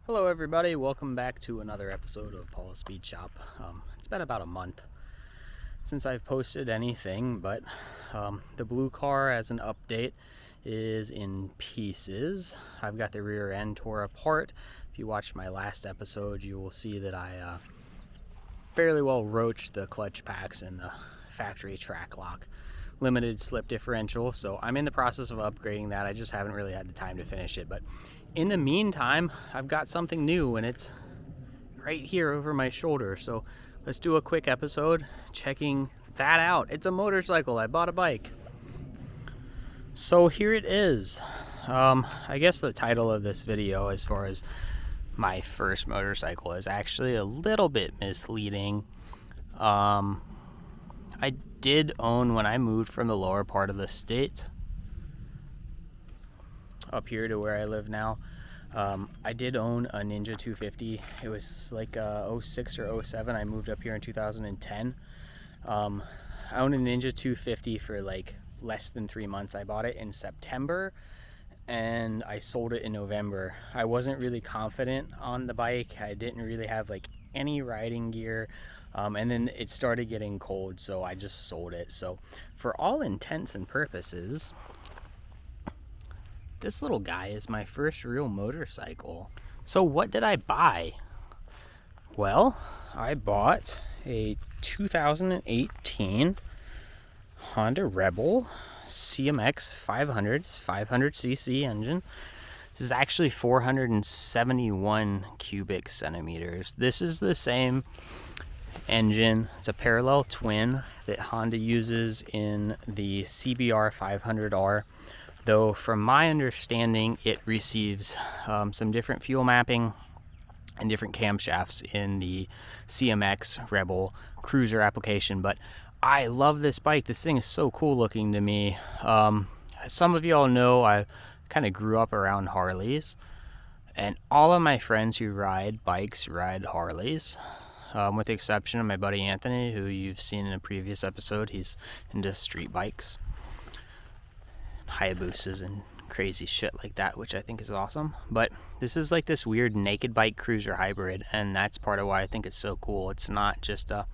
Hello everybody, welcome back to another episode of Paul's Speed Shop. It's been about a month since I've posted anything, but the blue car as an update is in pieces. I've got the rear end tore apart. If you watched my last episode, you will see that I fairly well roached the clutch packs and the factory track lock. Limited slip differential, so I'm in the process of upgrading that. I just haven't really had the time to finish it, but in the meantime, I've got something new and it's right here over my shoulder. So let's do a quick episode checking that out. It's a motorcycle. I bought a bike. So here it is. I guess the title of this video, as far as my first motorcycle, is actually a little bit misleading. I did own, when I moved from the lower part of the state up here to where I live now, I did own a Ninja 250. It was like 06 or 07. I moved up here in 2010. I owned a Ninja 250 for like less than 3 months. I bought it in September and I sold it in November. I wasn't really confident on the bike. I didn't really have like any riding gear. And then it started getting cold, so I just sold it. So for all intents and purposes, this little guy is my first real motorcycle. So what did I buy? Well, I bought a 2018 Honda Rebel CMX 500cc engine. This is actually 471 cubic centimeters. This is the same engine. It's a parallel twin that Honda uses in the CBR 500R. Though from my understanding, it receives some different fuel mapping and different camshafts in the CMX Rebel Cruiser application. But I love this bike. This thing is so cool looking to me. Some of y'all know I kind of grew up around Harleys, and all of my friends who ride bikes ride Harleys, with the exception of my buddy Anthony, who you've seen in a previous episode. He's into street bikes, Hayabusas and crazy shit like that, which I think is awesome. But this is like this weird naked bike cruiser hybrid, and that's part of why I think it's so cool. It's not just a,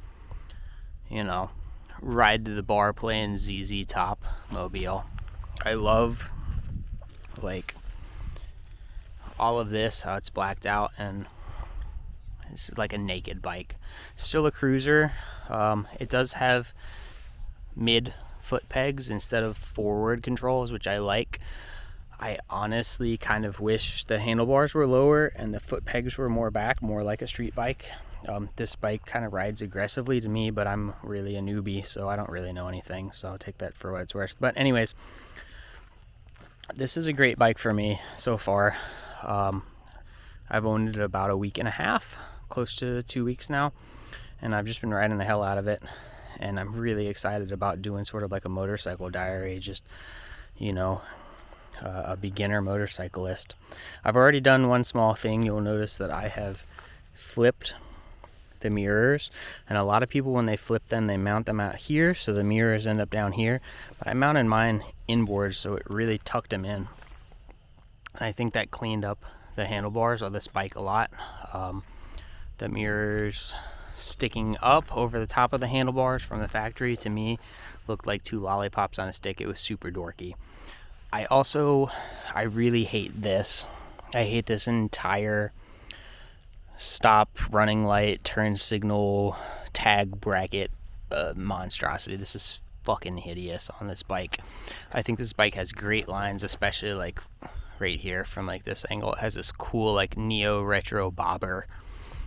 ride to the bar playing ZZ Top mobile. I love like all of this, how it's blacked out, and this is like a naked bike. Still a cruiser. It does have mid foot pegs instead of forward controls, which I like. I honestly kind of wish the handlebars were lower and the foot pegs were more back, more like a street bike. This bike kind of rides aggressively to me, but I'm really a newbie, so I don't really know anything, so I'll take that for what it's worth. But anyways, this is a great bike for me so far. I've owned it about a week and a half, close to 2 weeks now, and I've just been riding the hell out of it. And I'm really excited about doing sort of like a motorcycle diary, just, a beginner motorcyclist. I've already done one small thing. You'll notice that I have flipped the mirrors, and a lot of people, when they flip them, they mount them out here, so the mirrors end up down here. But I mounted mine inboard, so it really tucked them in. And I think that cleaned up the handlebars of this bike a lot. The mirrors sticking up over the top of the handlebars from the factory, to me, looked like two lollipops on a stick. It was super dorky. I really hate this. I hate this entire stop, running light, turn signal, tag bracket monstrosity. This is fucking hideous on this bike. I think this bike has great lines, especially like right here from like this angle. It has this cool like neo retro bobber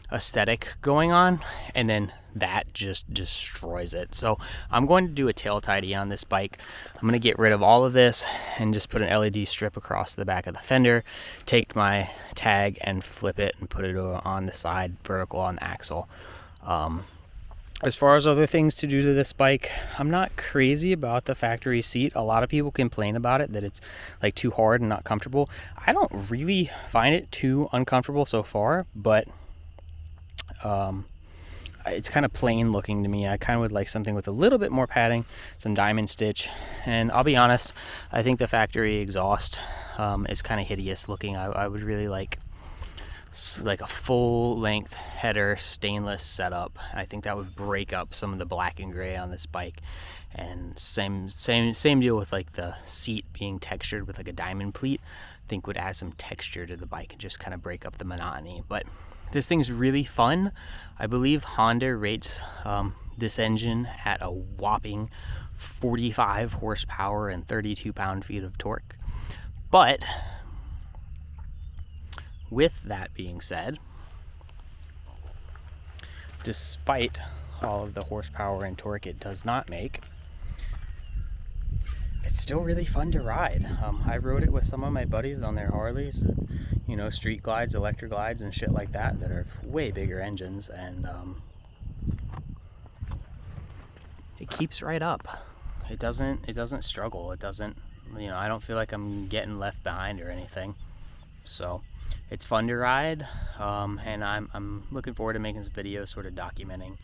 aesthetic going on, and then that just destroys it. So I'm going to do a tail tidy on this bike. I'm going to get rid of all of this and just put an LED strip across the back of the fender, take my tag and flip it and put it on the side vertical on the axle. As far as other things to do to this bike, I'm not crazy about the factory seat. A lot of people complain about it, that it's like too hard and not comfortable. I don't really find it too uncomfortable so far, but it's kind of plain looking to me. I kind of would like something with a little bit more padding, some diamond stitch, and I'll be honest, I think the factory exhaust is kind of hideous looking. I would really like like a full length header stainless setup. I think that would break up some of the black and gray on this bike. And same deal with like the seat being textured with like a diamond pleat. I think would add some texture to the bike and just kind of break up the monotony. But this thing's really fun. I believe Honda rates this engine at a whopping 45 horsepower and 32 pound-feet of torque. But with that being said, despite all of the horsepower and torque it does not make, it's still really fun to ride. I rode it with some of my buddies on their Harleys, you know, street glides, electric glides, and shit like that are way bigger engines, and it keeps right up. It doesn't struggle. It doesn't, you know, I don't feel like I'm getting left behind or anything. So it's fun to ride, and I'm looking forward to making some videos sort of documenting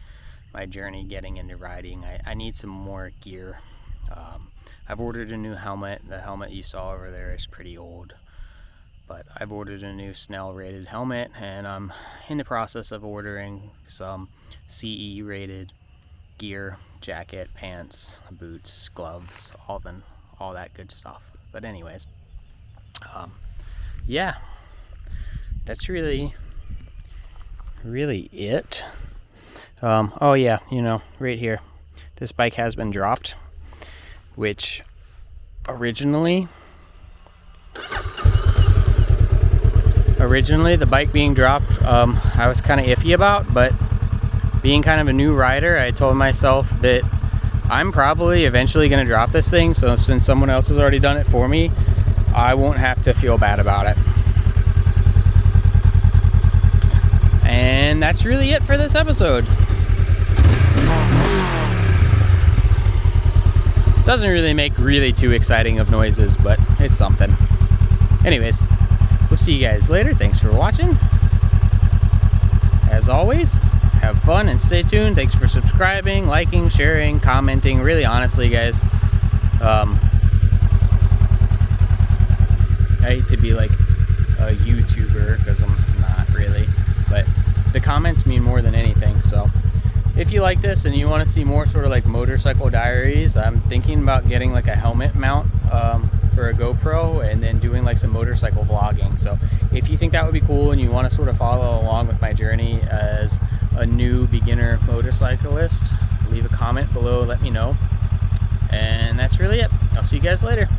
my journey getting into riding. I need some more gear. I've ordered a new helmet. The helmet you saw over there is pretty old, but I've ordered a new Snell rated helmet, and I'm in the process of ordering some CE rated gear, jacket, pants, boots, gloves, all that good stuff. But anyways, yeah, that's really it. Oh yeah, you know, right here, this bike has been dropped, which originally the bike being dropped, I was kind of iffy about, but being kind of a new rider, I told myself that I'm probably eventually going to drop this thing, so since someone else has already done it for me, I won't have to feel bad about it. And that's really it for this episode. Doesn't really make really too exciting of noises, but it's something. Anyways, we'll see you guys later. Thanks for watching. As always, have fun and stay tuned. Thanks for subscribing, liking, sharing, commenting. Really, honestly, guys, I hate to be like a YouTuber because I'm not really, but the comments mean more than anything. So if you like this and you want to see more sort of like motorcycle diaries, I'm thinking about getting like a helmet mount for a GoPro and then doing like some motorcycle vlogging. So if you think that would be cool and you want to sort of follow along with my journey as a new beginner motorcyclist, leave a comment below, let me know. And that's really it. I'll see you guys later.